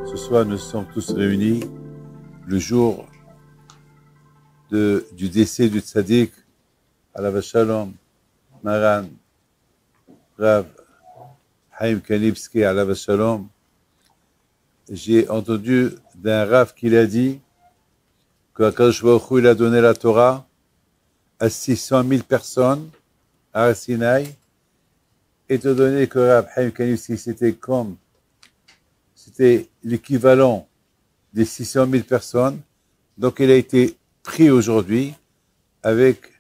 Ce soir, nous sommes tous réunis le jour du décès du tzaddik, alav shalom, Maran, Rav Haim Kanivski, alav shalom. J'ai entendu d'un Rav qu'il a dit que Akadosh Baruch Hu, il a donné la Torah à 600 000 personnes à Sinaï, étant donné que Rav Haim Kanivski, c'était l'équivalent des 600 000 personnes, donc il a été pris aujourd'hui avec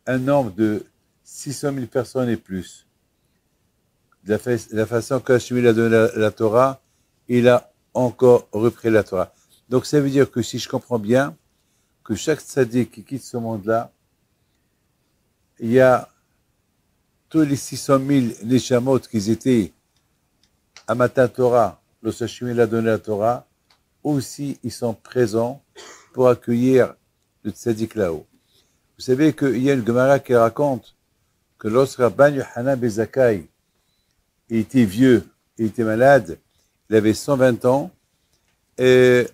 un nombre de 600 000 personnes et plus. De la façon qu'Hachem a donné la Torah, il a encore repris la Torah. Donc ça veut dire que si je comprends bien, que chaque tzaddik qui quitte ce monde-là, il y a tous les 600 000 neshamot qui étaient à Matan Torah, lorsque Hachem a donné la Torah, aussi ils sont présents pour accueillir le tzaddik là-haut. Vous savez qu'il y a une Gemara qui raconte que lorsque Rabban Yochanan ben Zakkai était vieux, il était malade, il avait 120 ans, et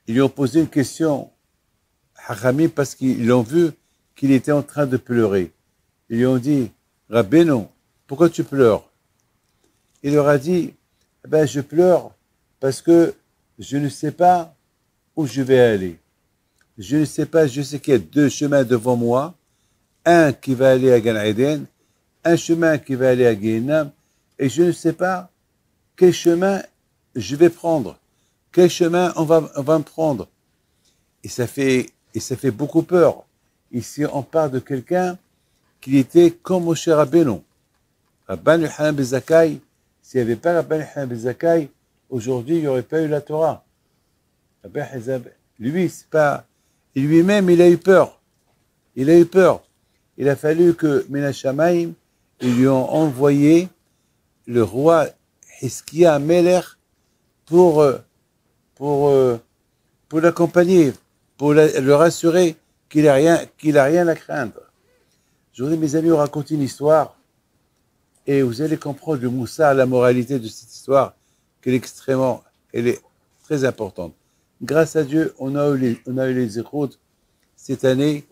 ils lui ont posé une question, Hachamim, parce qu'ils l'ont vu qu'il était en train de pleurer. Ils lui ont dit, Rabbeinu, pourquoi tu pleures? Il leur a dit, je pleure parce que je ne sais pas où je vais aller. Je ne sais pas, je sais qu'il y a deux chemins devant moi, un qui va aller à Gan Eden, un chemin qui va aller à Gehenam, et je ne sais pas quel chemin je vais prendre, quel chemin on va me prendre. Et ça fait beaucoup peur. Ici, on parle de quelqu'un qui était comme Moshe Rabbeinu. Rabban Yochanan ben Zakkai, s'il n'y avait pas Rabban Yochanan ben Zakkai, aujourd'hui, il n'y aurait pas eu la Torah. Lui, c'est pas... Lui-même, il a eu peur. Il a eu peur. Il a fallu que Menachamaim, ils lui ont envoyé le roi Hiskia Melech pour l'accompagner, pour le rassurer qu'il a rien à craindre. Je voudrais, mes amis, vous raconter une histoire et vous allez comprendre le moussard, la moralité de cette histoire, elle est très importante. Grâce à Dieu, on a eu les écoutes cette année.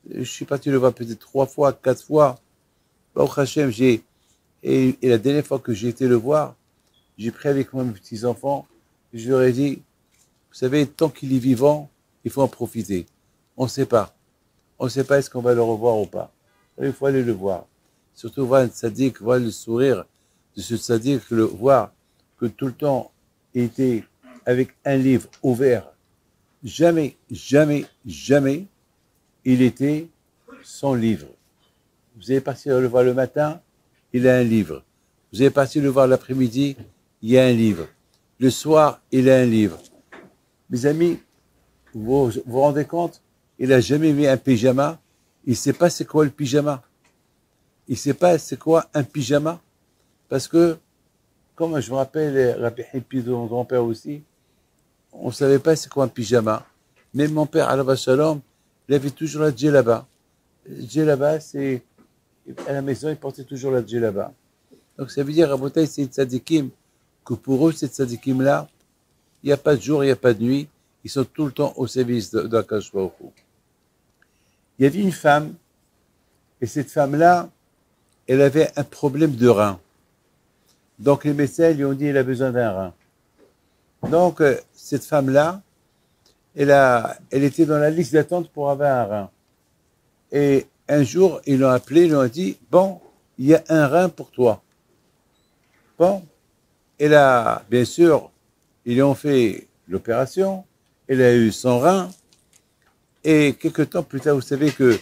Je suis parti le voir peut-être 3 fois, 4 fois. Baruch Hashem, et la dernière fois que j'ai été le voir, j'ai pris avec moi mes petits-enfants. Je leur ai dit, vous savez, tant qu'il est vivant, il faut en profiter. On ne sait pas. On ne sait pas est-ce qu'on va le revoir ou pas. Il faut aller le voir. Surtout voir un tzaddik, voir le sourire de ce tzaddik, voir que tout le temps il était avec un livre ouvert. Jamais, jamais, jamais, il était sans livre. Vous allez partir le voir le matin, il a un livre. Vous allez partir le voir l'après-midi, il y a un livre. Le soir, il a un livre. Mes amis, vous vous rendez compte, il n'a jamais mis un pyjama. Il ne sait pas c'est quoi le pyjama. Il ne sait pas c'est quoi un pyjama. Parce que, comme je me rappelle, Rabbi Hippie de mon grand-père aussi, on ne savait pas c'est quoi un pyjama. Même mon père, alav shalom, il avait toujours la djellaba. Djellaba, c'est... À la maison, il portait toujours la djellaba. Donc ça veut dire, Rabotai, c'est tzadikim, que pour eux, ces tzadikim-là, il n'y a pas de jour, il n'y a pas de nuit. Ils sont tout le temps au service d'Akadosh Baruch Hu. Il y avait une femme, et cette femme-là, elle avait un problème de rein. Donc les médecins lui ont dit qu'elle a besoin d'un rein. Donc cette femme-là, elle était dans la liste d'attente pour avoir un rein. Et un jour, ils l'ont appelée, ils lui ont dit, bon, il y a un rein pour toi. Bon, et là, bien sûr, ils lui ont fait l'opération, elle a eu son rein, et quelques temps plus tard, vous savez que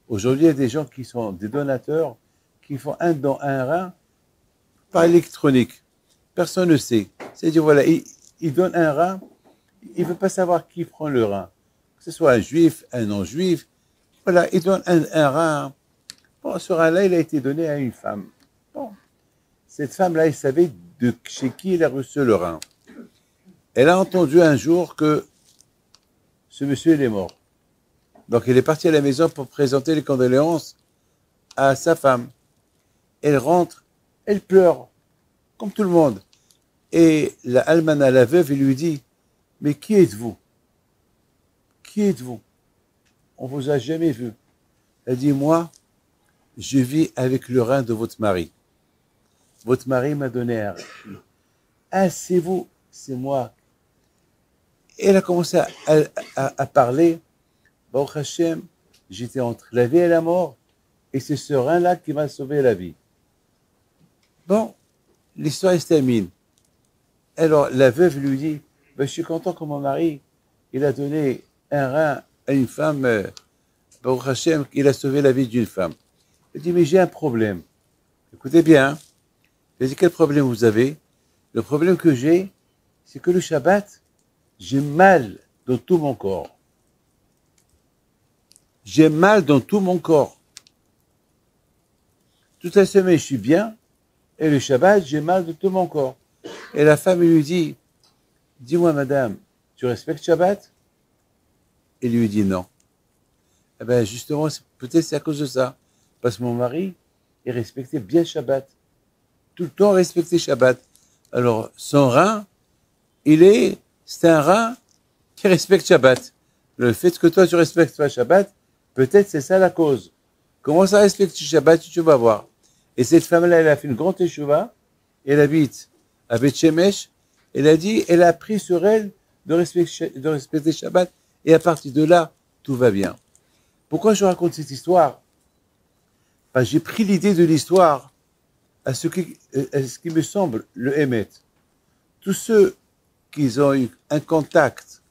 aujourd'hui, il y a des gens qui sont des donateurs, qui font un don à un rein par électronique. Personne ne sait. C'est-à-dire, voilà, il donne un rein, il ne veut pas savoir qui prend le rein. Que ce soit un juif, un non-juif, voilà, il donne un rein. Bon, ce rein-là, il a été donné à une femme. Bon, cette femme-là, elle savait de chez qui elle a reçu le rein. Elle a entendu un jour que ce monsieur, il est mort. Donc, elle est partie à la maison pour présenter les condoléances à sa femme. Elle rentre, elle pleure. comme tout le monde. Et la almana, la veuve, il lui dit, mais qui êtes-vous? Qui êtes-vous? On vous a jamais vu. Elle dit, moi, je vis avec le rein de votre mari. Votre mari m'a donné un rein. Ah, c'est vous, c'est moi. Et elle a commencé à parler. Baruch Hashem, j'étais entre la vie et la mort, et c'est ce rein-là qui m'a sauvé la vie. Bon, l'histoire se termine. Alors, la veuve lui dit, ben, je suis content que mon mari, il a donné un rein à une femme, Baruch Hashem, il a sauvé la vie d'une femme. Elle dit, mais j'ai un problème. Écoutez bien. Elle dit, quel problème vous avez? Le problème que j'ai, c'est que le Shabbat, j'ai mal dans tout mon corps. J'ai mal dans tout mon corps. Toute la semaine, je suis bien, et le Shabbat, j'ai mal de tout mon corps. Et la femme lui dit, dis-moi, madame, tu respectes Shabbat? Elle lui dit non. Eh bien, justement, peut-être c'est à cause de ça. Parce que mon mari, il respectait bien Shabbat. Tout le temps respecté Shabbat. Alors, son rein, c'est un rein qui respecte Shabbat. Le fait que toi, tu respectes pas Shabbat, peut-être c'est ça la cause. Commence à respecter Shabbat, tu vas voir. Et cette femme-là, elle a fait une grande teshuva, elle habite à Beth Shemesh, elle a dit, elle a pris sur elle de respecter Shabbat, et à partir de là, tout va bien. Pourquoi je raconte cette histoire? Ben, j'ai pris l'idée de l'histoire à ce qui me semble le Hémet. Tous ceux qui ont eu un contact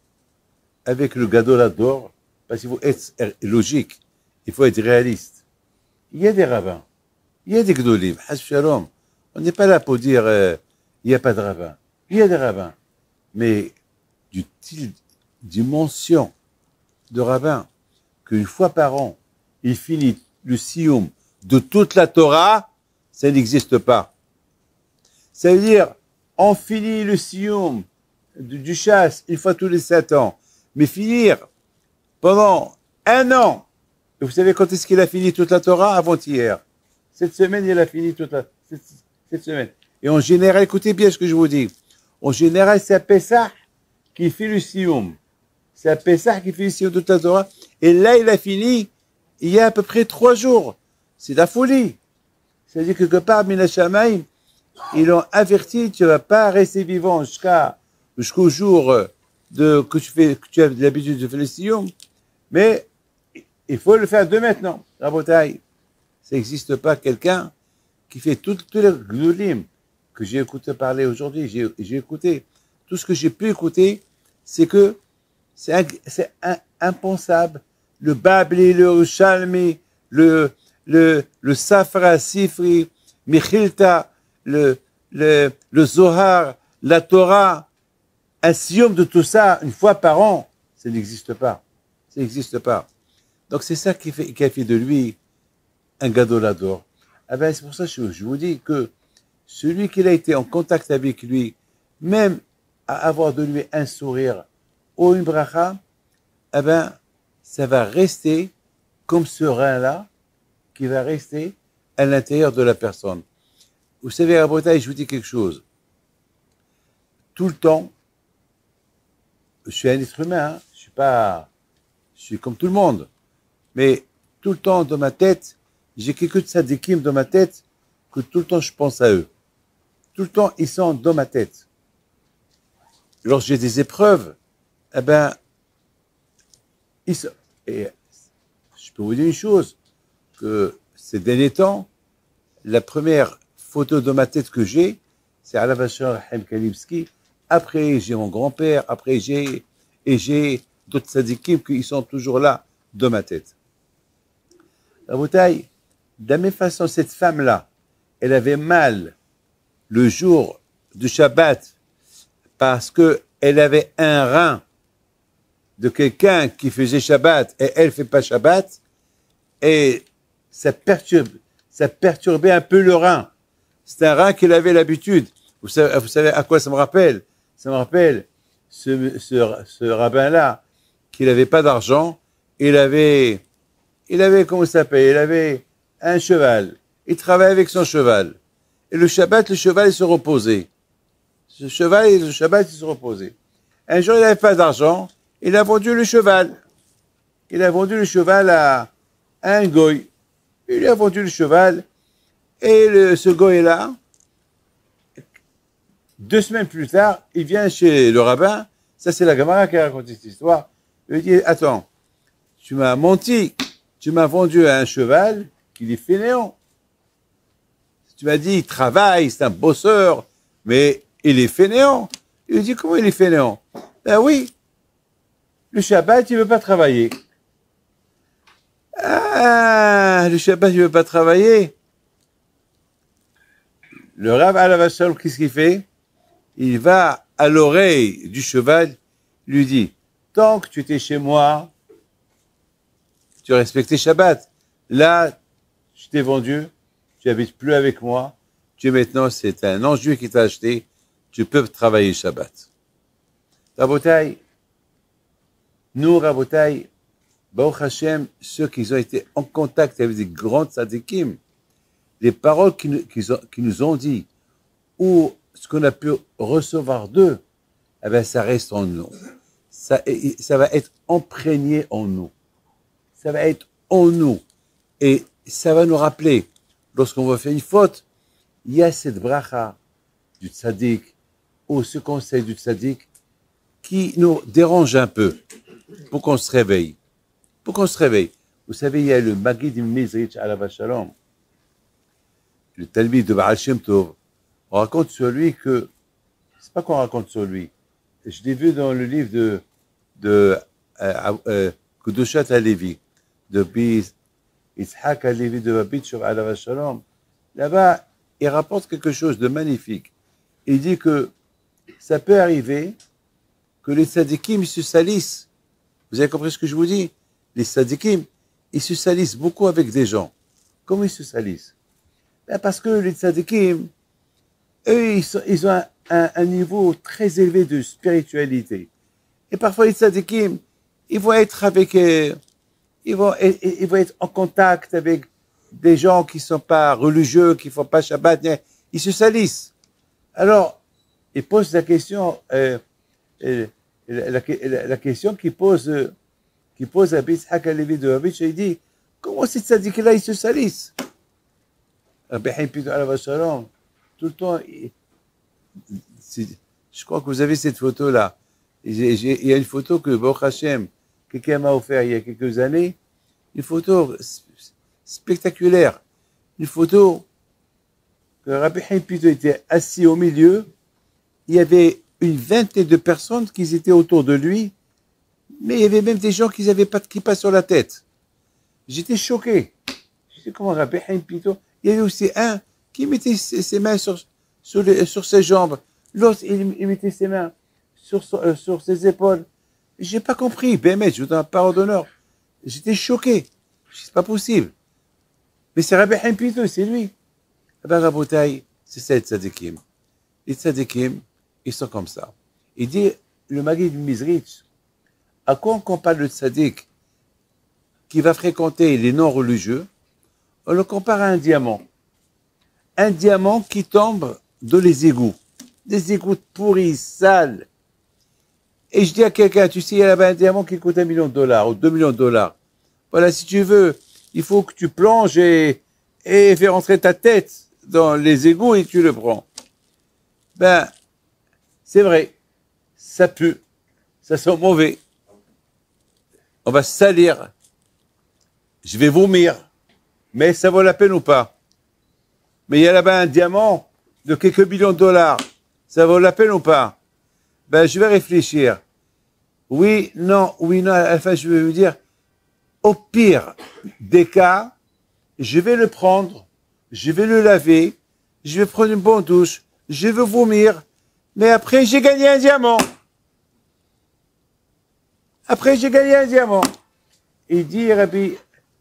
avec le Gadol Hador, parce qu'il faut être logique, il faut être réaliste. Il y a des rabbins, il y a des Gdolim, Hashem Shalom. On n'est pas là pour dire il n'y a pas de rabbins. Il y a des rabbins. Mais du mention de rabbin qu'une fois par an, il finit le siyum de toute la Torah, ça n'existe pas. Ça veut dire, on finit le siyum du chasse une fois tous les 7 ans, mais finir pendant 1 an. Et vous savez quand est-ce qu'il a fini toute la Torah? Avant-hier. Cette semaine, il a fini cette semaine. Et en général, écoutez bien ce que je vous dis. En général, c'est à Pessah qui fait le siyum. C'est à Pessah qui fait le siyum de toute la Torah. Et là, il a fini il y a à peu près 3 jours. C'est de la folie. C'est-à-dire que quelque part, Mina Shamayim, ils l'ont averti, tu ne vas pas rester vivant jusqu'au jour que tu as l'habitude de faire le siyum. Mais il faut le faire de maintenant. Rabotai, ça n'existe pas quelqu'un qui fait tous les gloulim que j'ai écouté parler aujourd'hui. J'ai écouté. Tout ce que j'ai pu écouter, c'est que c'est impensable. Le Babli, le Shalmi, le Safra Sifri, Michilta, le Zohar, la Torah, un siyum de tout ça, une fois par an, ça n'existe pas. Ça n'existe pas. Donc c'est ça qui a fait de lui un Gadol Hador. Ah ben, c'est pour ça que je vous dis que celui qui a été en contact avec lui, même à avoir de lui un sourire ou une bracha, eh ben, ça va rester comme ce rein-là qui va rester à l'intérieur de la personne. Vous savez, à Bretagne, je vous dis quelque chose. Tout le temps, je suis un être humain, hein, je suis comme tout le monde. Mais tout le temps, dans ma tête, j'ai quelques tzadikim dans ma tête que tout le temps, je pense à eux. Tout le temps, ils sont dans ma tête. Lorsque j'ai des épreuves, eh ben, et je peux vous dire une chose, que ces derniers temps, la première photo dans ma tête que j'ai, c'est Alav Hashem Chaim Kalibski. Après, j'ai mon grand-père. Après, j'ai d'autres tzadikim qui sont toujours là dans ma tête. Rabotai, de la même façon, cette femme-là, elle avait mal le jour du Shabbat parce que elle avait un rein de quelqu'un qui faisait Shabbat et elle fait pas Shabbat, et ça perturbait un peu le rein. C'est un rein qu'elle avait l'habitude. Vous savez à quoi ça me rappelle? Ça me rappelle ce rabbin-là, qu'il n'avait pas d'argent, il avait, comment il s'appelle? Il avait un cheval. Il travaillait avec son cheval. Et le Shabbat, le cheval, il se reposait. Ce cheval et le Shabbat, il se reposait. Un jour, il n'avait pas d'argent, il a vendu le cheval. Il a vendu le cheval à un goy. Il a vendu le cheval, et ce goy-là, 2 semaines plus tard, il vient chez le rabbin. Ça, c'est la Gemara qui a raconté cette histoire. Il lui dit, attends, tu m'as menti, tu m'as vendu un cheval qui est fainéant. Tu m'as dit, il travaille, c'est un bosseur, mais il est fainéant. Il lui dit, comment il est fainéant? Ben oui, le Shabbat, il ne veut pas travailler. Ah, le Shabbat, il ne veut pas travailler. Le Rav Alav Shalom, qu'est-ce qu'il fait? Il va à l'oreille du cheval, lui dit, tant que tu étais chez moi, tu respectais Shabbat. Là, je t'ai vendu, tu n'habites plus avec moi, maintenant, c'est un non-juif qui t'a acheté, tu peux travailler Shabbat. Rabotai, nous, Rabotai, Baruch Hashem, ceux qui ont été en contact avec des grands tzadikim, les paroles qu'ils nous ont dit, ou ce qu'on a pu recevoir d'eux, eh bien, ça reste en nous. Ça va être imprégné en nous. Ça va être en nous. Et ça va nous rappeler, lorsqu'on va faire une faute, il y a cette bracha du tzaddik, ou ce conseil du tzaddik, qui nous dérange un peu, pour qu'on se réveille. Pour qu'on se réveille. Vous savez, il y a le Maggid Mizrich Alav Shalom, le Talmid de Baal Shem Tov. On raconte sur lui que, c'est pas qu'on raconte sur lui, je l'ai vu dans le livre de Kudushat HaLevi, de Yitzhak HaLevi de Babitchov Alav Shalom. Là-bas, il rapporte quelque chose de magnifique. Il dit que ça peut arriver que les tzadikim se salissent. Vous avez compris ce que je vous dis? Les tzadikim, ils se salissent beaucoup avec des gens. Comment ils se salissent? Ben parce que les tzadikim, eux, ils ont un niveau très élevé de spiritualité. Et parfois, les tzadikim, ils vont être avec, ils vont être en contact avec des gens qui ne sont pas religieux, qui ne font pas Shabbat. Ils se salissent. Alors, ils posent la question, la question qu'il pose à Yitzhak HaLevi de Babitch, il dit, comment ces tzadikim-là, ils se salissent? Rabbi Chaim Pitou Alav Shalom, tout le temps, je crois que vous avez cette photo-là. Il y a une photo que Baruch Hashem, quelqu'un m'a offert il y a quelques années, une photo spectaculaire, une photo que Rabbi Chaim Pitou était assis au milieu, il y avait une vingtaine de personnes qui étaient autour de lui, mais il y avait même des gens qui n'avaient pas de kippa sur la tête. J'étais choqué. Je sais comment Rabbi Chaim Pitou. Il y avait aussi un qui mettait ses mains sur ses jambes. L'autre, il mettait ses mains sur ses épaules. J'ai pas compris. Bémet, je vous donne la parole d'honneur. J'étais choqué. C'est pas possible. Mais c'est Rabbi Chaim Pitou, c'est lui. Eh ben, Rabotai, c'est ça les tzadikim. Les tzadikim, ils sont comme ça. Il dit, le Maggid Mizrich, à quoi on compare le tzadik qui va fréquenter les non-religieux? On le compare à un diamant. Un diamant qui tombe dans les égouts. Des égouts pourris, sales. Et je dis à quelqu'un, tu sais, il y a là-bas un diamant qui coûte $1 million ou $2 millions. Voilà, si tu veux, il faut que tu plonges et fais rentrer ta tête dans les égouts et tu le prends. Ben, c'est vrai, ça pue, ça sent mauvais. On va se salir. Je vais vomir. Mais ça vaut la peine ou pas? Mais il y a là-bas un diamant de quelques millions de dollars. Ça vaut la peine ou pas? Ben, je vais réfléchir. Oui, non. Enfin, je vais vous dire, au pire des cas, je vais le prendre, je vais le laver, je vais prendre une bonne douche, je vais vomir, mais après, j'ai gagné un diamant. Après, j'ai gagné un diamant. Il dit, Rabbi,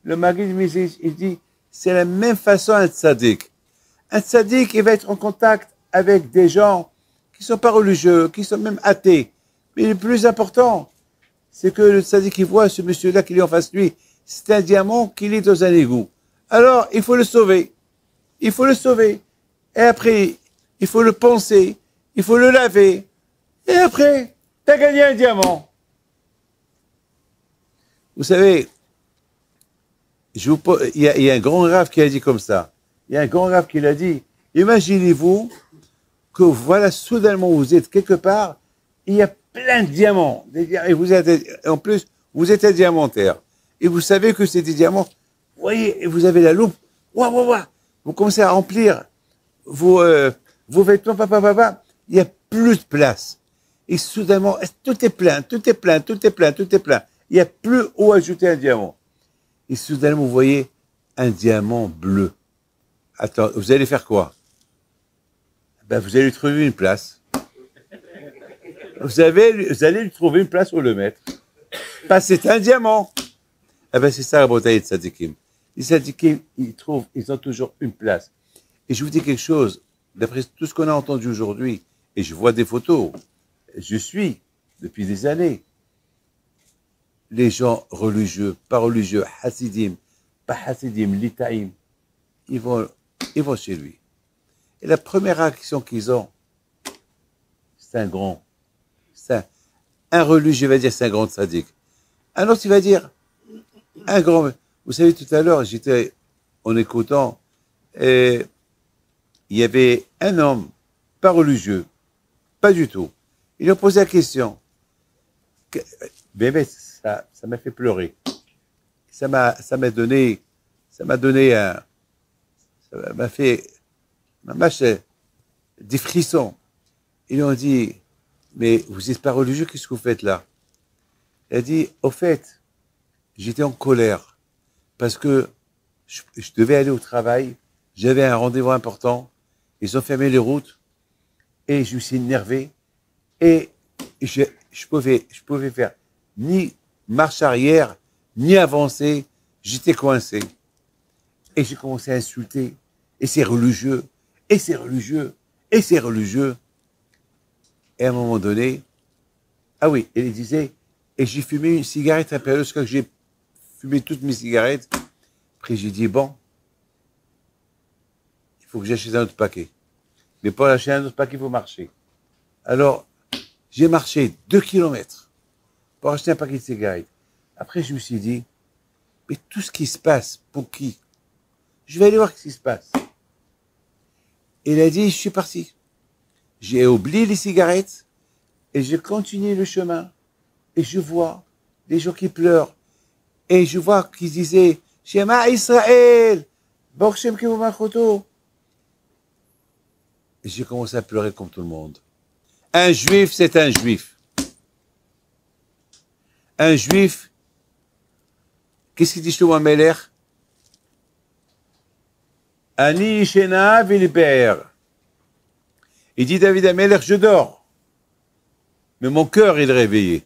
le Maggid Mizrich, il dit, c'est la même façon un tzaddik. Un tzaddik, il va être en contact avec des gens qui sont pas religieux, qui sont même athées. Mais le plus important, c'est que le tzaddik, il voit ce monsieur-là qui est en face de lui, c'est un diamant qui est dans un égout. Alors, il faut le sauver. Il faut le sauver. Et après, il faut le poncer, il faut le laver. Et après, tu as gagné un diamant. Vous savez, il y a un grand rave qui a dit comme ça. Il y a un grand rave qui l'a dit. Imaginez-vous que voilà, soudainement, vous êtes quelque part, il y a plein de diamants. Et vous êtes, en plus, vous êtes un diamantaire. Et vous savez que c'est des diamants. Vous voyez, et vous avez la loupe. Ouah, ouah, ouah. Vous commencez à remplir vos vêtements, papa. Il n'y a plus de place. Et soudainement, tout est plein. Il n'y a plus où ajouter un diamant. Et soudainement, vous voyez un diamant bleu. Attends, vous allez faire quoi? Ben, vous allez lui trouver une place. Vous allez lui trouver une place où le mettre. Parce que c'est un diamant. Eh ben, c'est ça la bataille de Tzadikim. Les Tzadikim, ils ont toujours une place. Et je vous dis quelque chose, d'après tout ce qu'on a entendu aujourd'hui, et je vois des photos, je suis, depuis des années, les gens religieux, pas religieux, Hasidim, pas Hasidim, Litaïm, ils vont chez lui. Et la première action qu'ils ont, c'est un religieux va dire c'est un grand tzaddik. Un autre, il va dire un grand. Vous savez, tout à l'heure, j'étais en écoutant, et il y avait un homme, pas religieux, pas du tout. Il lui a posé la question. Bébé, ça m'a fait pleurer. Ça m'a donné des frissons. Ils lui ont dit, mais vous n'êtes pas religieux, qu'est-ce que vous faites là? Elle a dit, au fait, j'étais en colère parce que je devais aller au travail, j'avais un rendez-vous important, ils ont fermé les routes et je me suis énervé et je pouvais faire ni marche arrière, ni avancer, j'étais coincé. Et j'ai commencé à insulter, et c'est religieux, et c'est religieux, et c'est religieux. Et à un moment donné, ah oui, il disait, et j'ai fumé une cigarette à période, quand j'ai fumé toutes mes cigarettes. Après j'ai dit, bon, il faut que j'achète un autre paquet. Mais pour acheter un autre paquet, il faut marcher. Alors, j'ai marché 2 kilomètres pour acheter un paquet de cigarettes. Après, je me suis dit, mais tout ce qui se passe, pour qui? Je vais aller voir ce qui se passe. Et il a dit, je suis parti. J'ai oublié les cigarettes et j'ai continué le chemin. Et je vois des gens qui pleurent. Et je vois qu'ils disaient, Shema Israël, Baruch Shem Kivou Malchuto. Et j'ai commencé à pleurer comme tout le monde. Un juif, c'est un juif. Un juif, qu'est-ce qu'il dit Shlomo Ameler? Ani Shena Viliper. Il dit David Ameler, je dors. Mais mon cœur, il est réveillé.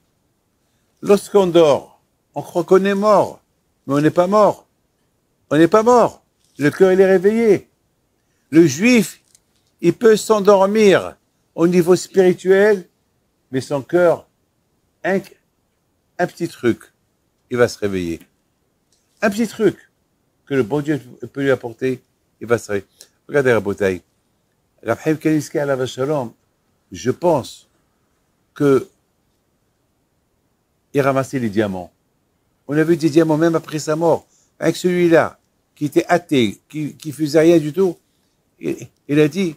Lorsqu'on dort, on croit qu'on est mort. Mais on n'est pas mort. On n'est pas mort. Le cœur, il est réveillé. Le juif, il peut s'endormir au niveau spirituel, mais son cœur, un petit truc, il va se réveiller. Un petit truc que le bon Dieu peut lui apporter, il va se réveiller. Regardez Rabotai. Rav Chaim Kanievsky alav shalom, je pense que il ramassait les diamants. On a vu des diamants même après sa mort. Avec celui-là, qui était athée, qui faisait rien du tout, il a dit,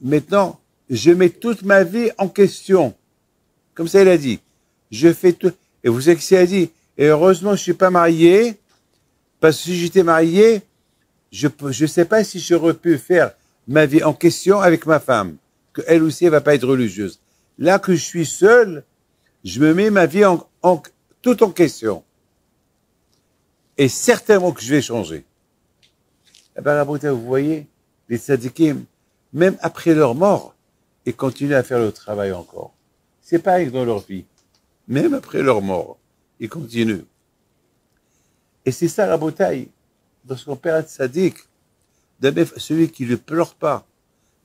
maintenant, je mets toute ma vie en question. Comme ça, il a dit. Je fais tout. Et vous savez ce qu'il a dit? Et heureusement, je suis pas marié, parce que si j'étais marié, je sais pas si j'aurais pu faire ma vie en question avec ma femme, que elle aussi, elle va pas être religieuse. Là que je suis seul, je me mets ma vie tout en question. Et certainement que je vais changer. Eh ben, vous voyez, les tzadikim, même après leur mort, ils continuent à faire le travail encore. C'est pareil dans leur vie. Même après leur mort, ils continuent. Et c'est ça la bataille. Lorsqu'on perd un tzadik, celui qui ne pleure pas,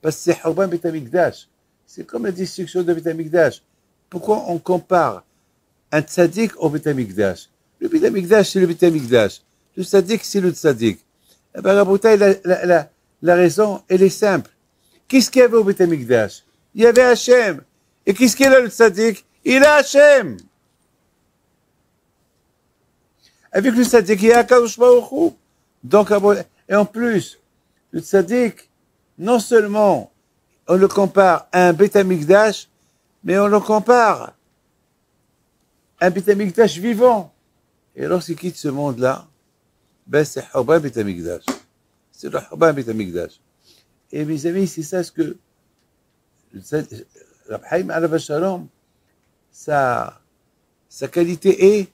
parce que c'est Hurban Bet HaMikdash. C'est comme la destruction de Bet HaMikdash. Pourquoi on compare un tzaddik au Bet HaMikdash? Le Bet HaMikdash, c'est le Bet HaMikdash. Le tzaddik, c'est le tzaddik. Eh bien, la bataille, la raison, elle est simple. Qu'est-ce qu'il y avait au Beth Amikdash? Il y avait Hachem. Et qu'est-ce qu'il a le tzaddik? Il a Hachem. Avec le tzaddik, il y a Akadosh Baruch Hu. Donc, et en plus, le tzaddik, non seulement on le compare à un Beth Amikdash, mais on le compare à un Beth Amikdash vivant. Et lorsqu'il quitte ce monde-là, ben c'est Hurban Beth Amikdash. C'est le Hurban Beth Amikdash. Et mes amis, c'est ça ce que Rab Chaim Alav Shalom, sa qualité est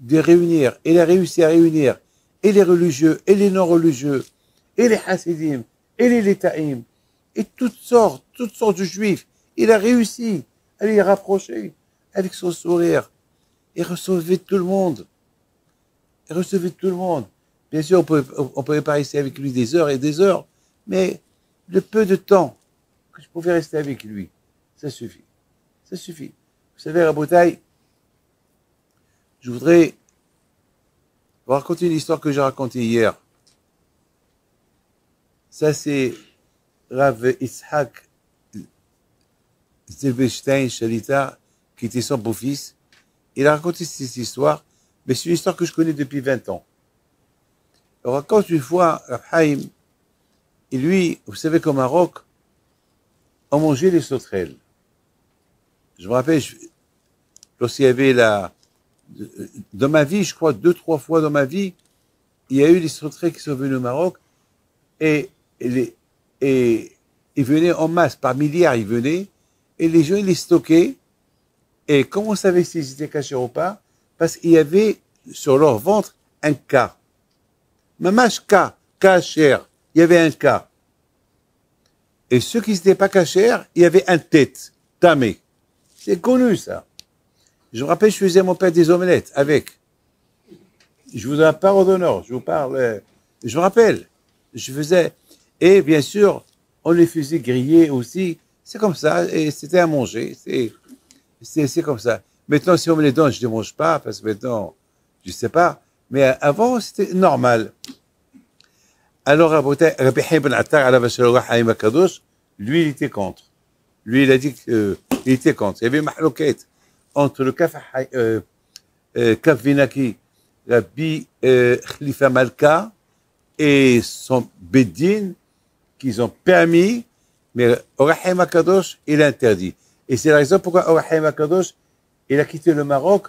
de réunir. Il a réussi à réunir et les religieux, et les non-religieux, et les Hasidim, et les Létaïm, et toutes sortes de juifs. Il a réussi à les rapprocher avec son sourire et recevoir tout le monde. Et recevoir tout le monde. Bien sûr, on pouvait pas rester avec lui des heures et des heures, mais le peu de temps que je pouvais rester avec lui, ça suffit. Ça suffit. Vous savez, Rabotai, je voudrais vous raconter une histoire que j'ai racontée hier. Ça, c'est Rav Yitzhak Zilberstein Shalita, qui était son beau-fils. Il a raconté cette histoire, mais c'est une histoire que je connais depuis 20 ans. On raconte une fois, Rav Chaim, et lui, vous savez qu'au Maroc, on mangeait les sauterelles. Je me rappelle, lorsqu'il y avait dans ma vie, je crois 2-3 fois dans ma vie, il y a eu des sauterelles qui sont venus au Maroc, et ils venaient en masse, par milliards ils venaient, et les gens ils les stockaient, et comment on savait s'ils étaient cachés ou pas? Parce qu'il y avait sur leur ventre un K. Mamash K, cacher, il y avait un K. Et ceux qui n'étaient pas cachers, il y avait un tête, tamé. C'est connu ça. Je me rappelle, je faisais à mon père des omelettes avec. Je vous donne un parole d'honneur, je vous parle. Je me rappelle, je faisais. Et bien sûr, on les faisait griller aussi. C'est comme ça, et c'était à manger. C'est comme ça. Maintenant, si on me les donne, je ne les mange pas, parce que maintenant, je ne sais pas. Mais avant, c'était normal. Alors, Rabbi Chaim ben Attar, alav shalom Chaim HaKadosh, lui, il était contre. Lui, il a dit qu'il était contre. Il y avait une mahloquette entre le Kaf Vinaki, Rabbi Khalifa Malka, et son Beddin, qu'ils ont permis, mais Or HaChaim HaKadosh, il a interdit. Et c'est la raison pourquoi Or HaChaim HaKadosh, il a quitté le Maroc,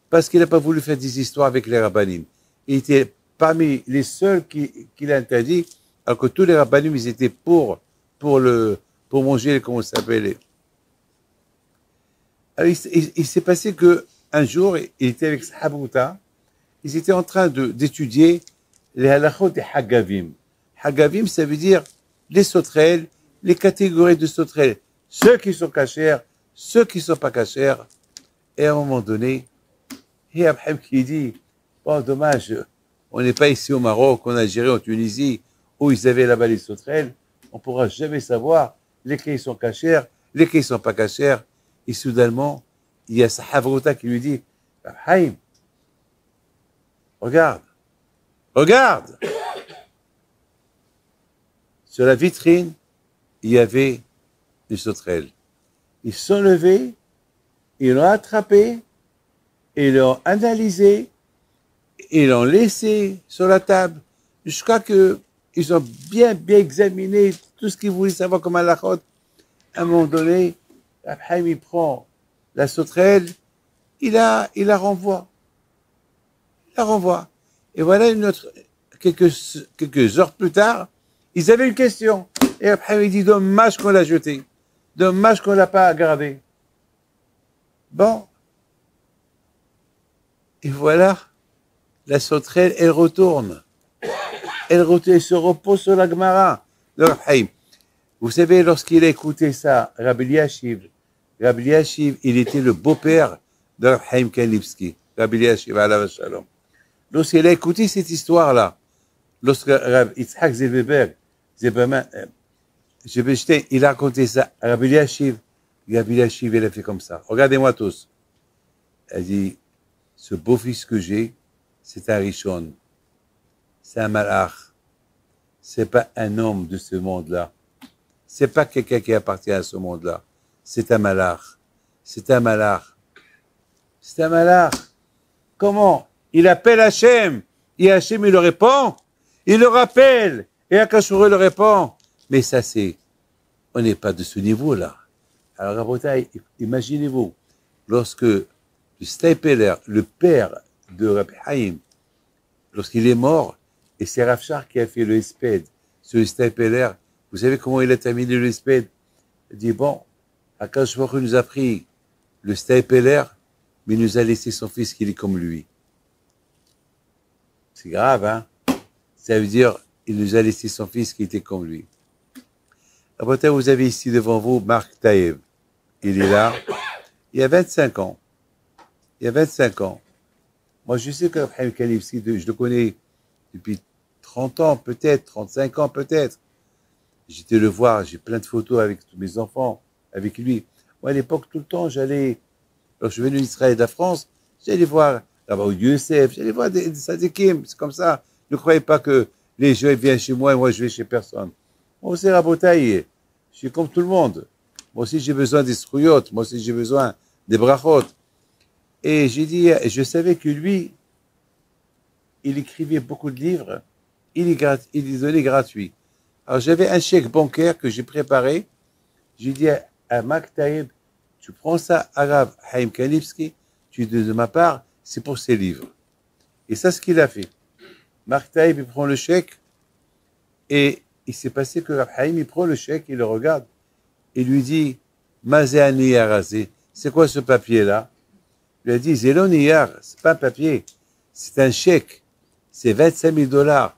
parce qu'il n'a pas voulu faire des histoires avec les rabbanim. Il était parmi les seuls qui l'a interdit, alors que tous les rabbanim, ils étaient pour manger, comment ça s'appelle. Alors, il s'est passé qu'un jour, il était avec Sahabouta, ils étaient en train d'étudier les halachot des Hagavim. Hagavim, ça veut dire les sauterelles, les catégories de sauterelles, ceux qui sont cachers, ceux qui ne sont pas cachers. Et à un moment donné, il y a Abraham qui dit, bon, dommage, on n'est pas ici au Maroc, en Algérie, en Tunisie, où ils avaient là-bas les sauterelles, on ne pourra jamais savoir lesquels sont cachers, lesquels ne sont pas cachers. Et soudainement, il y a Sahavrota qui lui dit, Abraham, regarde. Sur la vitrine, il y avait des sauterelles. Ils se sont levés, ils l'ont attrapé, ils l'ont analysé, ils l'ont laissé sur la table, jusqu'à que ils ont bien examiné tout ce qu'ils voulaient savoir comme halachot. À un moment donné, Abraham, il prend la sauterelle, il la renvoie. Et voilà quelques heures plus tard, ils avaient une question. Et Abraham, il dit, dommage qu'on l'a jetée. Dommage qu'on l'a pas gardée. Bon. Et voilà, la sauterelle, elle retourne. Elle se repose sur la Gemara. Vous savez, lorsqu'il a écouté ça, Rabbi Eliashiv, il était le beau-père de Rav Chaim Kanivsky. Rabbi Eliashiv, alav shalom. Lorsqu'il a écouté cette histoire-là, lorsque Rav Yitzhak Zilberberg, il a raconté ça à Rabbi Eliashiv, il a fait comme ça. Regardez-moi tous. Elle dit, ce beau-fils que j'ai, c'est un Rishon. C'est un malach. C'est pas un homme de ce monde-là. C'est pas quelqu'un qui appartient à ce monde-là. C'est un malach. C'est un malach. C'est un malach. Comment? Il appelle Hachem. Et Hachem, il le répond. Il le rappelle. Et Akashuré le répond. Mais ça, on n'est pas de ce niveau-là. Alors, Rabotai, imaginez-vous, lorsque le Steipeler, le père de Rabbi Haïm, lorsqu'il est mort, et c'est Rav Shach qui a fait le Hesped, sur le Steipeler, vous savez comment il a terminé le Hesped? Il dit, bon, Akash Baruch Hu nous a pris le Steipeler, mais il nous a laissé son fils qui est comme lui. C'est grave, hein? Ça veut dire, il nous a laissé son fils qui était comme lui. Après, vous avez ici devant vous Marc Taïeb. Il est là. Il y a 25 ans. Il y a 25 ans. Moi, je sais que Chaim Kanivski, je le connais depuis 30 ans, peut-être, 35 ans, peut-être. J'étais le voir, j'ai plein de photos avec tous mes enfants, avec lui. Moi, à l'époque, tout le temps, quand je venais d'Israël et de la France, j'allais voir là-bas au Youssef, j'allais voir des sadikim, c'est comme ça. Ne croyez pas que les gens viennent chez moi et moi, je vais chez personne. Moi aussi, Rabotaï, je suis comme tout le monde. Moi aussi, j'ai besoin des srouillottes. Moi aussi, j'ai besoin des brachot. Et j'ai dit, je savais que lui, il écrivait beaucoup de livres. Il les donnait gratuits. Alors, j'avais un chèque bancaire que j'ai préparé. J'ai dit à Marc Taïeb, tu prends ça, Arabe Haïm Kanivski, tu dis de ma part, c'est pour ses livres. Et ça, ce qu'il a fait. Marc Taïeb, il prend le chèque et il s'est passé que Haïm, il prend le chèque, il le regarde et lui dit, Mazéani Arazé, c'est quoi ce papier-là? Il lui a dit, Zéloniyar, c'est pas un papier, c'est un chèque, c'est 25 000 $.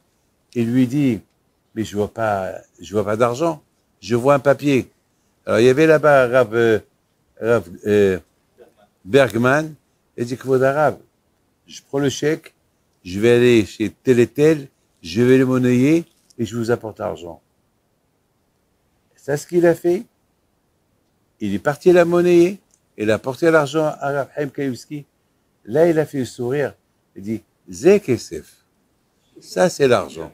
Il lui dit, mais je vois pas d'argent, je vois un papier. Alors, il y avait là-bas Rav Bergman, il dit, Kvod Arabe, je prends le chèque, je vais aller chez tel et tel, je vais le monnayer et je vous apporte l'argent. C'est ce qu'il a fait. Il est parti à la monnayer, il a apporté l'argent à Rav Haïm Kanivski. Là, il a fait le sourire. Il dit, Zé Kesef. Ça, c'est l'argent.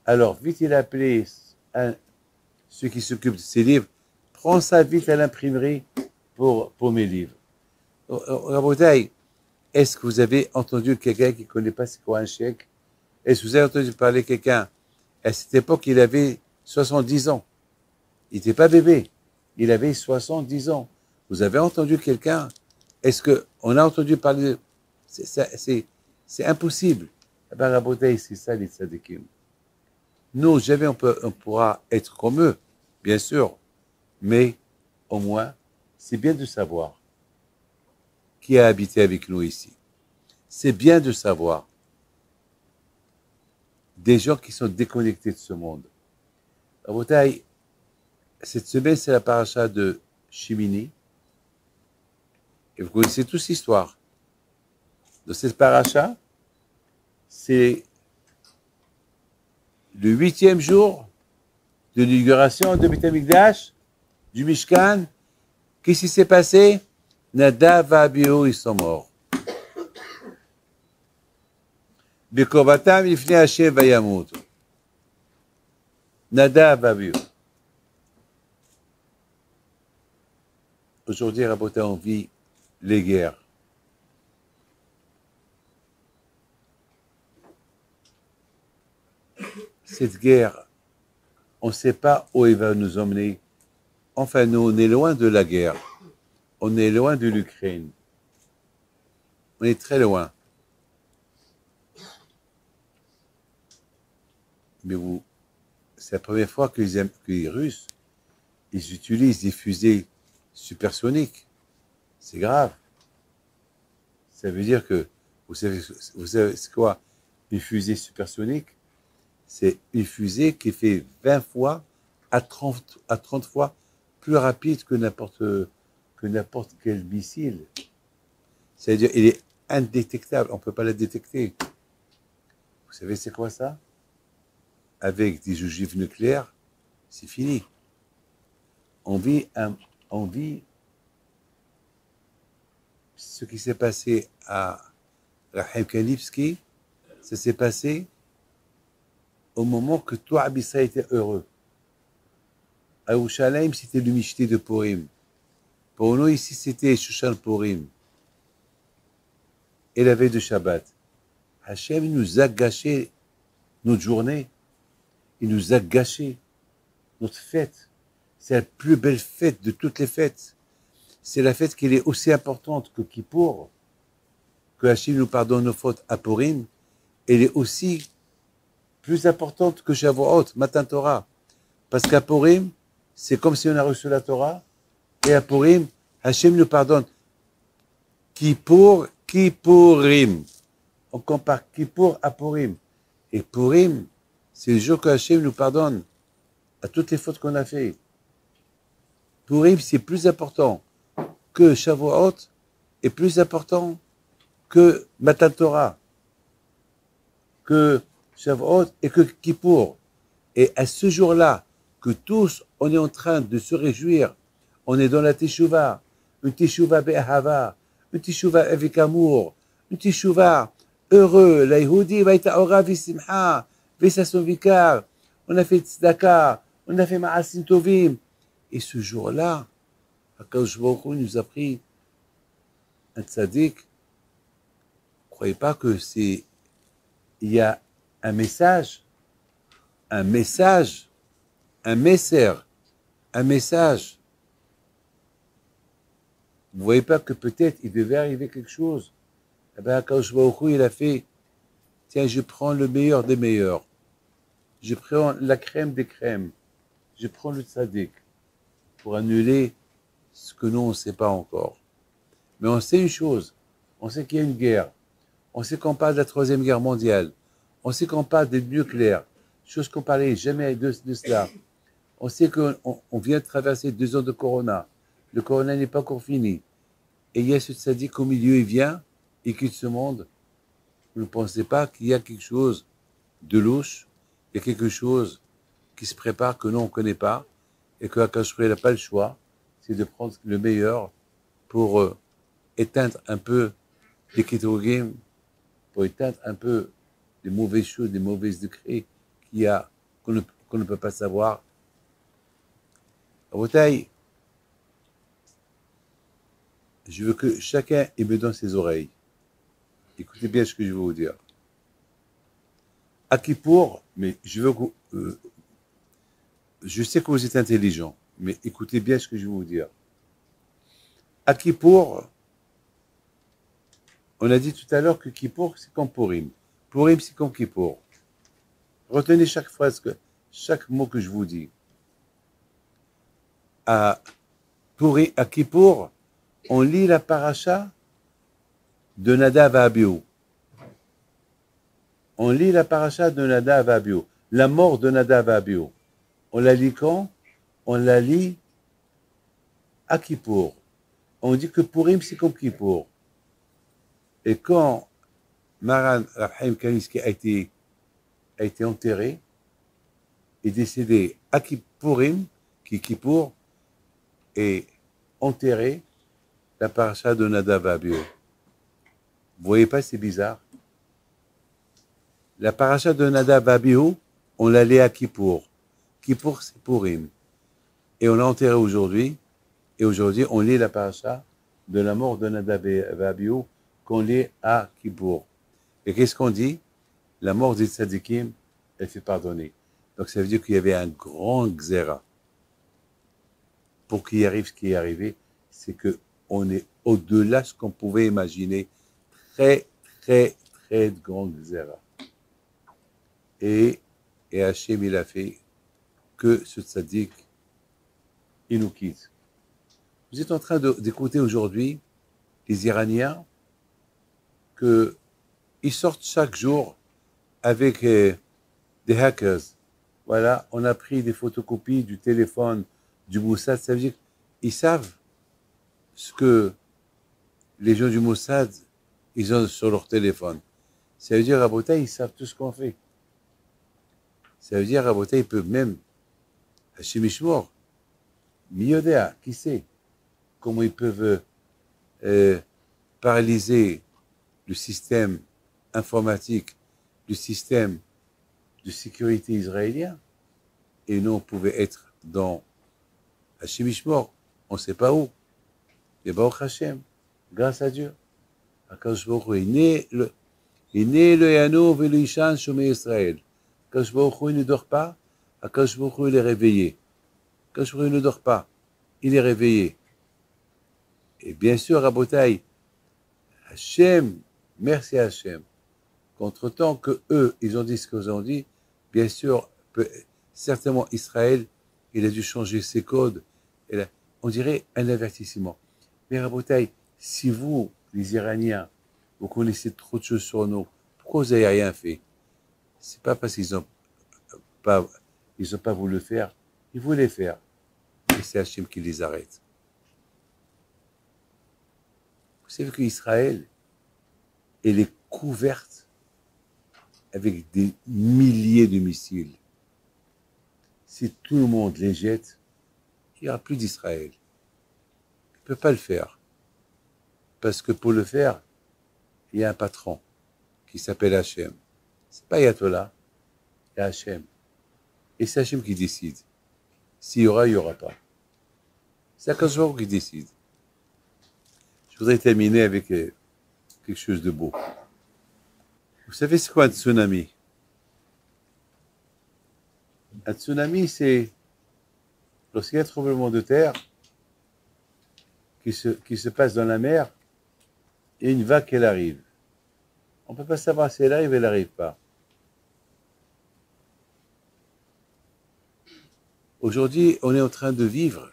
Alors, vite, il a appelé ceux qui s'occupent de ses livres. Prends ça vite à l'imprimerie pour mes livres. Rabotaï, est-ce que vous avez entendu quelqu'un qui ne connaît pas c'est quoi un chèque? Est-ce que vous avez entendu parler de quelqu'un? À cette époque, il avait 70 ans. Il n'était pas bébé. Il avait 70 ans. Vous avez entendu quelqu'un? Est-ce qu'on a entendu parler? C'est impossible. Eh bien, Rabotaï, c'est ça les tzadikim. Nous, jamais on pourra être comme eux, bien sûr. Mais, au moins, c'est bien de savoir qui a habité avec nous ici. C'est bien de savoir des gens qui sont déconnectés de ce monde. Rabotaï, cette semaine, c'est la paracha de Shimini. Et vous connaissez tous l'histoire. De cette paracha, c'est le 8e jour de l'inauguration de Beit HaMikdash, du Mishkan. Qu'est-ce qui s'est passé? Nadav et Abihu, ils sont morts. Bekovatam ifnei Hashem vayamutu. Nadav et Abihu. Aujourd'hui, Rabotai, on vit les guerres. Cette guerre, on ne sait pas où elle va nous emmener. Enfin, nous, on est loin de la guerre. On est loin de l'Ukraine. On est très loin. Mais c'est la première fois que les Russes, ils utilisent des fusées supersoniques. C'est grave. Ça veut dire que, vous savez c'est quoi une fusée supersonique? C'est une fusée qui fait 20 fois à 30 fois plus rapide que n'importe quel missile. C'est-à-dire, il est indétectable, on ne peut pas la détecter. Vous savez c'est quoi ça? Avec des ogives nucléaires, c'est fini. On vit ce qui s'est passé à Haïm Kanivski, ça s'est passé au moment que toi, Abissa, était heureux. À Yerushalayim, c'était le Mishti de Purim. Pour nous, ici, c'était Shushan Purim. Et la veille de Shabbat. Hachem nous a gâché notre journée. Il nous a gâché notre fête. C'est la plus belle fête de toutes les fêtes. C'est la fête qui est aussi importante que Kippour, que Hachem nous pardonne nos fautes à Purim. Elle est aussi plus importante que Shavuot, Matan Torah. Parce qu'à Purim, c'est comme si on a reçu la Torah. Et à Purim, Hachem nous pardonne. Kippour, Kippourim. On compare Kippour à Purim. Et Purim, c'est le jour que Hachem nous pardonne à toutes les fautes qu'on a faites. Purim, c'est plus important que Shavuot et plus important que Matan Torah, que Shavuot et que Kippour. Et à ce jour-là, que tous, on est en train de se réjouir, on est dans la Teshuvah, une Teshuvah be'ahava, une Teshuvah avec amour, une Teshuvah heureux, la Yehudi va être aura visimha, visason vikar, on a fait tzedaka, on a fait ma'asim tovim. Et ce jour-là, Akadosh Baruch Hu nous a pris un tzaddik. Ne croyez pas que c'est, il y a un message, un messer. Vous voyez pas que peut-être il devait arriver quelque chose. Eh bien, Akadosh Baruch Hu, il a fait, tiens, je prends le meilleur des meilleurs. Je prends la crème des crèmes. Je prends le tzaddik pour annuler ce que nous, on ne sait pas encore. Mais on sait une chose, on sait qu'il y a une guerre, on sait qu'on parle de la Troisième Guerre mondiale, on sait qu'on parle du nucléaire, chose qu'on parlait jamais de cela. On sait qu'on vient de traverser 2 ans de corona, le corona n'est pas encore fini. Et il y a ce tzaddik au milieu, il vient, il quitte ce monde. Vous ne pensez pas qu'il y a quelque chose de louche, il y a quelque chose qui se prépare que nous, on ne connaît pas, et que Akadosh Baruch Hu n'a pas le choix, c'est de prendre le meilleur pour éteindre un peu les kétogènes, pour éteindre un peu les mauvaises choses, les mauvais degrés qu'il y a, qu'on ne peut pas savoir. Rabotai, je veux que chacun y me donne ses oreilles. Écoutez bien ce que je veux vous dire. À Kippour, mais je veux que, je sais que vous êtes intelligent, mais écoutez bien ce que je veux vous dire. À Kippour, on a dit tout à l'heure que Kippour, c'est comme Purim. Purim, c'est comme Kippour. Retenez chaque phrase, chaque mot que je vous dis. À Kippour, on lit la paracha de Nadav et Abihu. On lit la paracha de Nadav et Abihu. La mort de Nadav et Abihu. On la lit quand? On la lit à Kippour. On dit que Purim, c'est comme Kippour. Et quand Maran Rav Chaim Kanievski a été enterré, est décédé à Purim, qui Kippour, est enterré la paracha de Nadav et Abihu. Vous voyez pas, c'est bizarre. La paracha de Nadav et Abihu, on l'a lit à Kippour. Kippour, c'est Purim. Et on l'a enterré aujourd'hui. Et aujourd'hui, on lit la paracha de la mort de Nadav et Abihu qu'on lit à Kippour. Et qu'est-ce qu'on dit? La mort des tzadikim, elle fait pardonner. Donc ça veut dire qu'il y avait un grand xéra. Pour qu'il arrive ce qui est arrivé, c'est qu'on est au-delà de ce qu'on pouvait imaginer. Très, très, très grand xéra. Et Hachem, il a fait que ce tzaddik, il nous quitte. Vous êtes en train d'écouter aujourd'hui les Iraniens qu'ils sortent chaque jour avec des hackers. Voilà, on a pris des photocopies du téléphone du Mossad. Ça veut dire qu'ils savent ce que les gens du Mossad, ils ont sur leur téléphone. Ça veut dire, Rabotai, ils savent tout ce qu'on fait. Ça veut dire, Rabotai, ils peuvent même, Hachem Yishmor, Miyodea, qui sait comment ils peuvent paralyser le système informatique, le système de sécurité israélien, et nous, on pouvait être dans Hachem Ishmor, on ne sait pas où. Mais Baruch Hashem, grâce à Dieu. Akadosh Baruch Hu est né le Yano Velishan Shomé Israël. Akadosh Baruch Hu ne dort pas. Akadosh Baruch Hu il est réveillé. Akadosh Baruch Hu ne dort pas. Il est réveillé. Et bien sûr, Rabotai, Hachem, merci à Hachem. Qu'entre-temps que eux, ils ont dit ce qu'ils ont dit, bien sûr, certainement Israël, il a dû changer ses codes. On dirait un avertissement. Mais Rabotai, si vous, les Iraniens, vous connaissez trop de choses sur nous, pourquoi vous n'avez rien fait? C'est pas parce qu'ils n'ont pas voulu le faire, ils voulaient faire. Et c'est Hachem qui les arrête. Vous savez qu'Israël, elle est couverte avec des milliers de missiles. Si tout le monde les jette, il n'y aura plus d'Israël. Il ne peut pas le faire. Parce que pour le faire, il y a un patron qui s'appelle Hachem. Ce n'est pas Ayatollah, il y a Hachem. Et c'est Hachem qui décide. S'il y aura, il n'y aura pas. C'est Akadosh Baruch Hu qui décide. Je voudrais terminer avec quelque chose de beau. Vous savez c'est quoi un tsunami? Un tsunami, c'est lorsqu'il y a un tremblement de terre qui se passe dans la mer et une vague qui arrive. On ne peut pas savoir si elle arrive ou elle n'arrive pas. Aujourd'hui, on est en train de vivre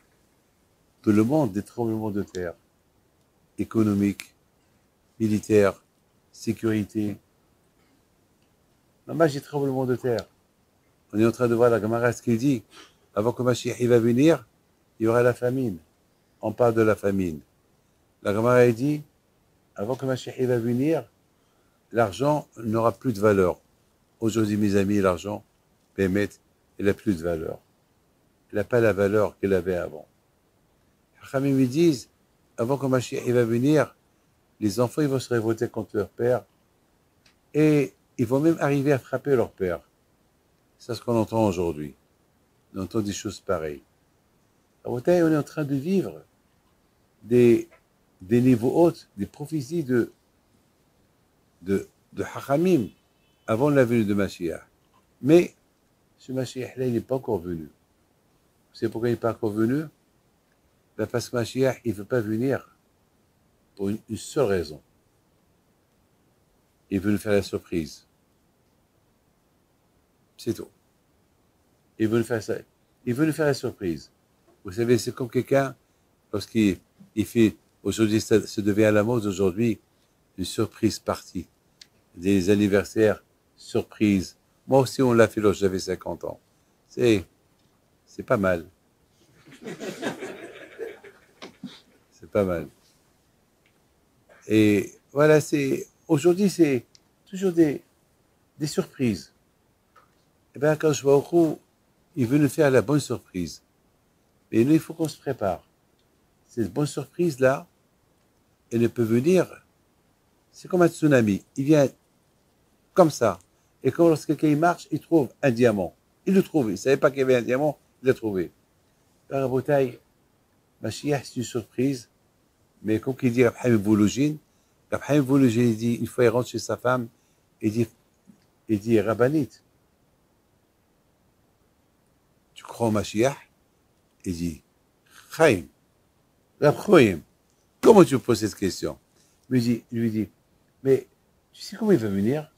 tout le monde des tremblements de terre économiques, militaires, sécurité. Maman, j'ai tremblement de terre. On est en train de voir la Gemara ce qu'il dit. Avant que Mashiach va venir, il y aura la famine. On parle de la famine. La Gemara dit, avant que Mashiach va venir, l'argent n'aura plus de valeur. Aujourd'hui, mes amis, l'argent, Bémet, il n'a plus de valeur. Il n'a pas la valeur qu'il avait avant. Les Chachamim me disent, avant que Mashiach va venir, les enfants ils vont se révolter contre leur père et ils vont même arriver à frapper leur père. C'est ce qu'on entend aujourd'hui. On entend des choses pareilles. On est en train de vivre des niveaux hauts, des prophéties de Chachamim avant la venue de Mashiach. Mais ce Mashiach-là, il n'est pas encore venu. Vous savez pourquoi il n'est pas encore venu? Ben parce que Mashiach, il ne veut pas venir pour une seule raison. Il veut nous faire la surprise. C'est tout. Il veut nous faire ça. Il veut nous faire la surprise. Vous savez, c'est comme quelqu'un, lorsqu'il fait, aujourd'hui, ça devient à la mode aujourd'hui, une surprise partie. Des anniversaires, surprises. Moi aussi, on l'a fait lorsque j'avais 50 ans. C'est pas mal. C'est pas mal. Et voilà, aujourd'hui, c'est toujours des surprises. Et bien, quand je vois au coup, il veut nous faire la bonne surprise. Mais nous, il faut qu'on se prépare. Cette bonne surprise-là, elle ne peut venir. C'est comme un tsunami. Il vient comme ça. Et quand lorsque quelqu'un marche, il trouve un diamant. Il le trouve. Il ne savait pas qu'il y avait un diamant, il l'a trouvé. Par Rabotai, Mashiach, c'est une surprise. Mais comme qu'il dit Rabhaim Vologine, il dit, une fois il rentre chez sa femme, il dit Rabbanit, tu crois au Mashiach? Il dit, Chaim, Rabchoim, comment tu me poses cette question? Il lui dit, mais tu sais comment il va venir?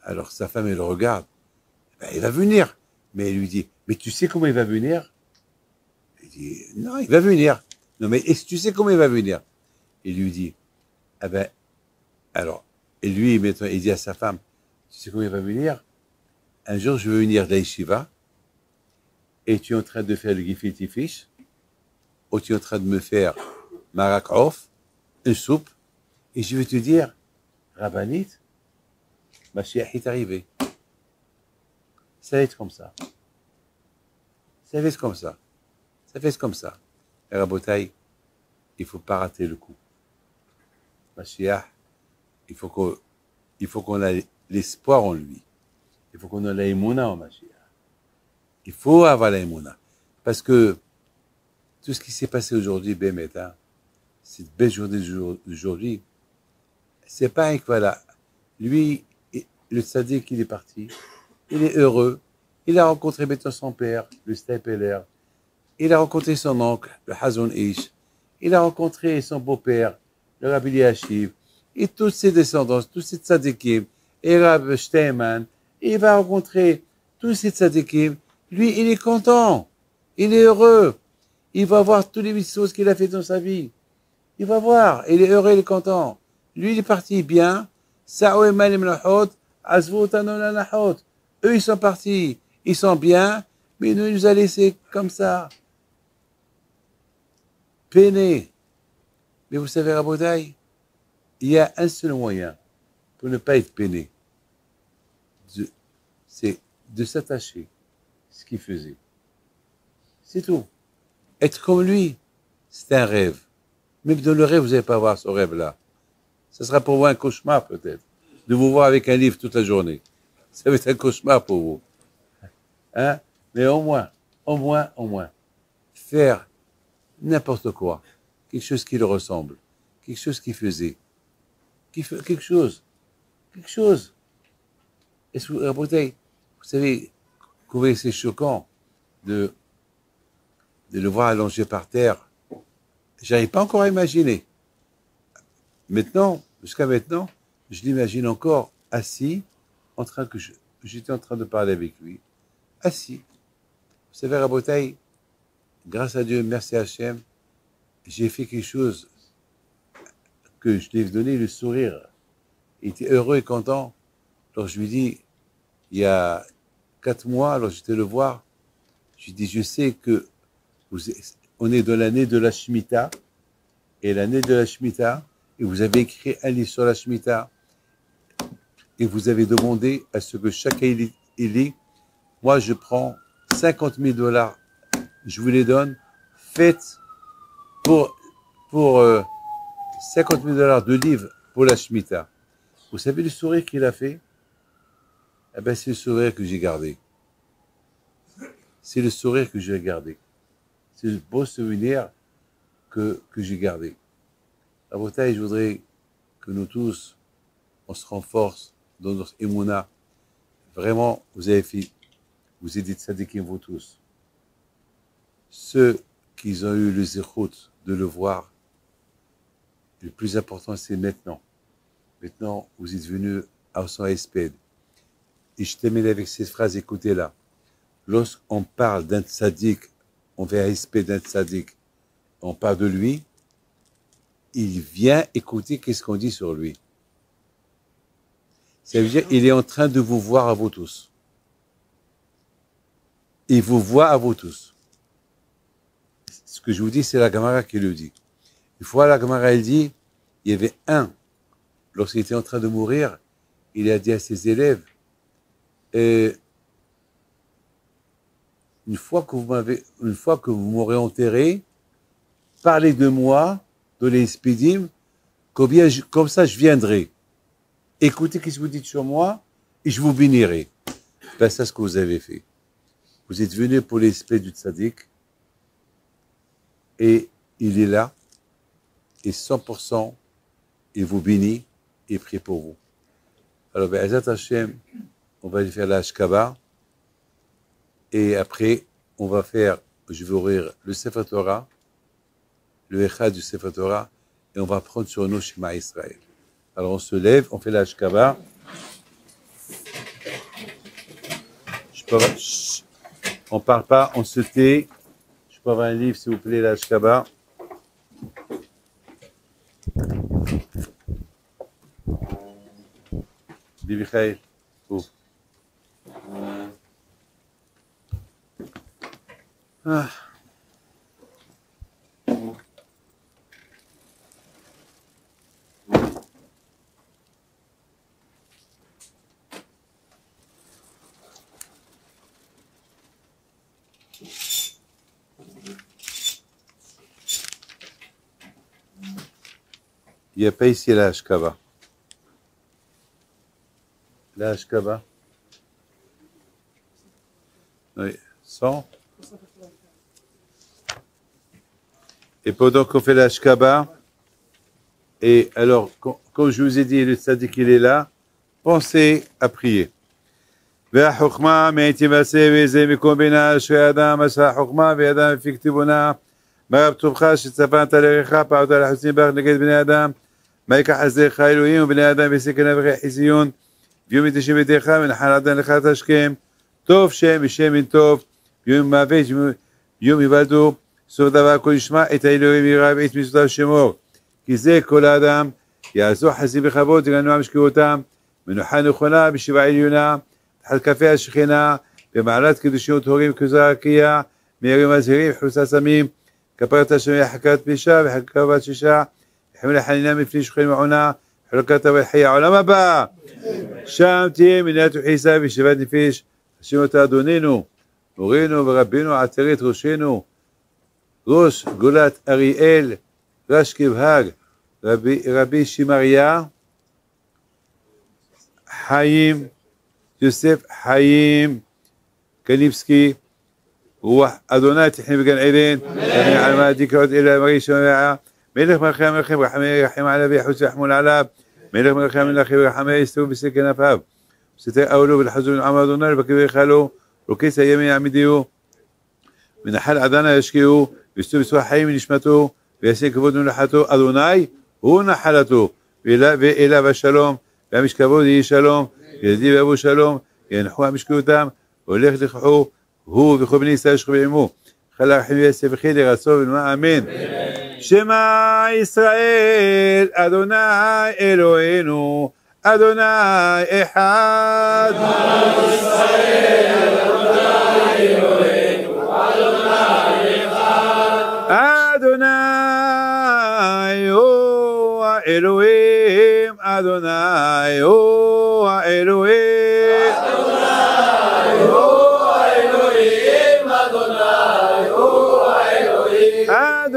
Alors sa femme, elle le regarde, ben, il va venir. Mais il lui dit, mais tu sais comment il va venir? Il dit, non, il va venir. Non, mais est-ce que tu sais comment il va venir? Il lui dit, ah ben, alors, et lui, maintenant, il dit à sa femme, tu sais comment il va venir? Un jour, je vais venir de la yeshiva, et tu es en train de faire le gefilte fish, ou tu es en train de me faire marak off, une soupe, et je vais te dire, Rabbanit, Mashiach est arrivé. Ça va être comme ça. Ça va être comme ça. Ça va être comme ça. Et Rabotai, il ne faut pas rater le coup. Mashiach, il faut qu'on ait l'espoir en lui. Il faut qu'on ait l'aïmouna en Mashiach. Il faut avoir l'aïmouna. Parce que tout ce qui s'est passé aujourd'hui, Bémet, hein, cette belle journée d'aujourd'hui, c'est pas que voilà, lui, le tzaddik, il est parti, il est heureux, il a rencontré maintenant son père, le Stapler, il a rencontré son oncle, le Hazon Ish, il a rencontré son beau-père, le Rabbi Eliashiv, et toutes ses descendants, tous ces tzaddikim, et Rabbi Steinman, il va rencontrer tous ces tzaddikim, lui, il est content, il est heureux, il va voir toutes les choses qu'il a fait dans sa vie, il va voir, il est heureux, il est content. Lui, il est parti bien, eux, ils sont partis, ils sont bien, mais nous, il nous a laissé comme ça, peinés. Mais vous savez, Rabodaï, il y a un seul moyen pour ne pas être peiné, c'est de s'attacher à ce qu'il faisait. C'est tout. Être comme lui, c'est un rêve. Même dans le rêve, vous n'allez pas voir ce rêve-là. Ce sera pour vous un cauchemar, peut-être, de vous voir avec un livre toute la journée. Ça va être un cauchemar pour vous. Hein? Mais au moins, faire n'importe quoi. Quelque chose qui le ressemble. Quelque chose qui faisait. Quelque chose. Est-ce que vous savez, combien c'est choquant de le voir allongé par terre. J'arrive pas encore à imaginer. Maintenant, jusqu'à maintenant, je l'imagine encore assis, j'étais en train de parler avec lui. Assis. Vous savez, Rabotaï, grâce à Dieu, merci à Hachem, j'ai fait quelque chose que je lui ai donné le sourire. Il était heureux et content. Alors je lui dis, il y a 4 mois, alors j'étais le voir, je lui dis, je sais que on est dans l'année de la Shemitah, et l'année de la Shemitah, et vous avez écrit un livre sur la Shemitah, et vous avez demandé à ce que chacun il lit, moi je prends $50,000, je vous les donne, faites pour $50,000 de livres pour la Shemitah. Vous savez le sourire qu'il a fait? Eh ben, c'est le sourire que j'ai gardé. C'est le sourire que j'ai gardé. C'est le beau souvenir que j'ai gardé. À votre taille, je voudrais que nous tous, on se renforce dans notre émouna. Vraiment, vous avez fait, vous êtes des tzadikim, vous tous. Ceux qui ont eu le zéchout de le voir, le plus important, c'est maintenant. Maintenant, vous êtes venus à son espède. Et je termine avec cette phrase, écoutez-la. Lorsqu'on parle d'un tzaddik, on fait un respect d'un tzaddik, on parle de lui, il vient écouter qu'est-ce qu'on dit sur lui. Ça veut dire qu'il est en train de vous voir à vous tous. Il vous voit à vous tous. Ce que je vous dis, c'est la Gemara qui le dit. Une fois, la Gemara, elle dit, il y avait un, lorsqu'il était en train de mourir, il a dit à ses élèves, une fois que vous m'aurez enterré, parlez de moi, de l'Espidim, comme ça je viendrai. Écoutez ce que vous dites sur moi, et je vous bénirai. Ben, c'est ce que vous avez fait. Vous êtes venus pour l'esprit du tzaddik, et il est là, et 100%, il vous bénit, et prie pour vous. Alors, ben, Azat Hashem, on va aller faire la Hashkaba, et après, je vais ouvrir le Sefer Torah, le Echad du Sefer Torah, et on va prendre sur nous Shema Israël. Alors on se lève, on fait la Hashkaba. On ne parle pas, on se tait. Je peux avoir un livre, s'il vous plaît, la Hashkaba. Bibichaï, où? Ah. Il n'y a pas ici la Hashkaba. La Hashkaba. Oui, 100. Et pendant qu'on fait la shkaba, et alors, comme je vous ai dit, le tzaddik il est là, pensez à prier. והחוכמה מהתיבסה וזה מקום בינה אשרי אדם אשר החוכמה וידם לפי כתיבונה מה רב טובך שצפנת לריך פעלת לחוסים בך נגד בני אדם מה ייקח עזרך אלוהים ובני אדם ויסכנה וכי חיסיון ויום מתשם ביתך ונחל עדן לך תשכם טוב שם ושם אין טוב יום מוות יום יוולדו סוף דבר כל ישמע את האלוהים יראה ואת מצוותיו שמור כי זה כל האדם יעשו חסים בכבוד תגנו משכבותם מנוחה נכונה בשבעה עליונה תחת כפי השכינה במעלת קדושים וטהורים כזרקיה מירים הזהירים חרוסה סמים כפרת השם חכת פלישה וחכת שישה חמלה חנינה מפני שכן מעונה חלוקת ולחיי העולם הבא שם תהיה מניעת וחיסה וישיבת נפש השם אותה אדוננו מורינו ורבינו עטרת ראשנו ראש גולת אריאל ראש כבהג רבי שמריה חיים יוסף חיים קניבסקי רוח אדוני תחנה בגן עדן תחנה על מה דיקרות אלא מריש ומעה מלך מלכי המלכים ורחמי רחם עליו ויחוס ויחמול עליו מלך מלכי המלכים ורחמי יסתו בסל כנפיו וסתר אולו ולחזור עם אדוני ובקבר יחלו רוקס הימין יעמידיו ונחל עדנה ישקיעו ויסתו בסוח חיים מנשמתו ויעשה כבוד מלאכתו אדוני הוא נחלתו ואליו השלום והמשך כבוד יהי שלום ילדי ואבו שלום ינחו המשקעותם והולך לכחו הוא וכל בני ישראל שכו בעמו חלה רחם ויעשה וכי לרצו ולמה אמן שמע ישראל אדוני אלוהינו אדוני אחד שמע ישראל אדוני אלוהינו אדוני אחד אדוני הוא האלוהים אדוני הוא האלוהים אדוני הוא האלוהים אדוני הוא האלוהים אדוני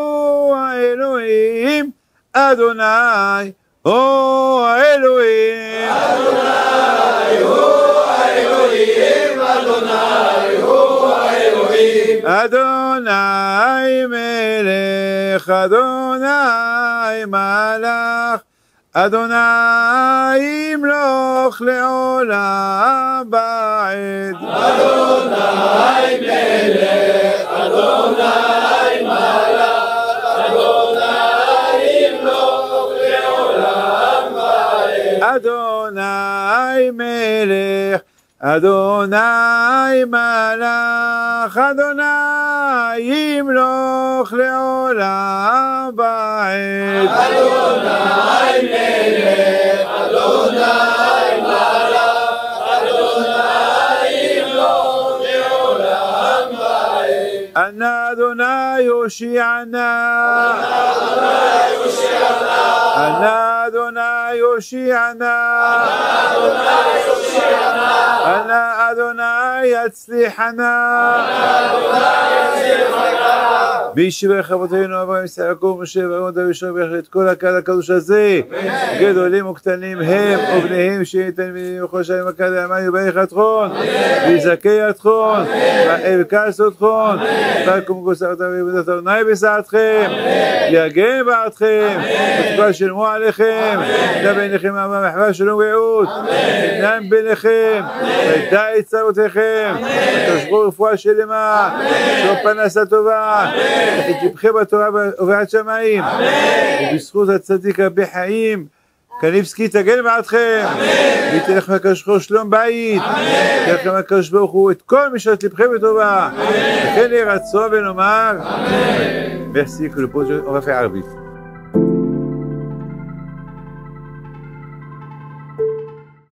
הוא האלוהים אדוני הוא האלוהים אדוני הוא האלוהים אדוני הוא האלוהים אדוני מלך אדוני מלך אדוני ימלוך לעולם ועד אדוני מלך אדוני מלך אדוני ימלוך לעולם ועד אדוני מלך אדוני מלך אדוני ימלוך לעולם ועד אדוני מלך אדוני מלך אדוני ימלוך לעולם ועד אנא אדוני יושיענה אנא אדוני יושיענה אנא אדוני יצליחנה בישיבך אבותינו אברהם יצחק יעקב משה ואהרון דוד ישוע את כל הקהל הקדוש הזה גדולים וקטנים הם ובניהם שיהיו תלמידים וכל שנים הקהל יאמן יברך אתכון ויזכה אתכון ויבקש אתכון תקום כוסרתם ועבודת אדוני בשעתכם יגן בעדכם ותקווה שלמו עליכם דה ביניכם אהבה מחווה שלום ורעות אינם ביניכם ודע את צרותיכם ותשבו רפואה שלמה שוב פרנסה טובה ותבכה בתורה ובעד שמיים ובזכות הצדיק רבי חיים קניבסקי תגן בעדכם ויתן לכם הקדוש ברוך הוא שלום בית ויתן לכם הקדוש ברוך הוא את כל משרת לבכם בטובה וכן יהי רצון ונאמר Merci que le projet on va faire arbitre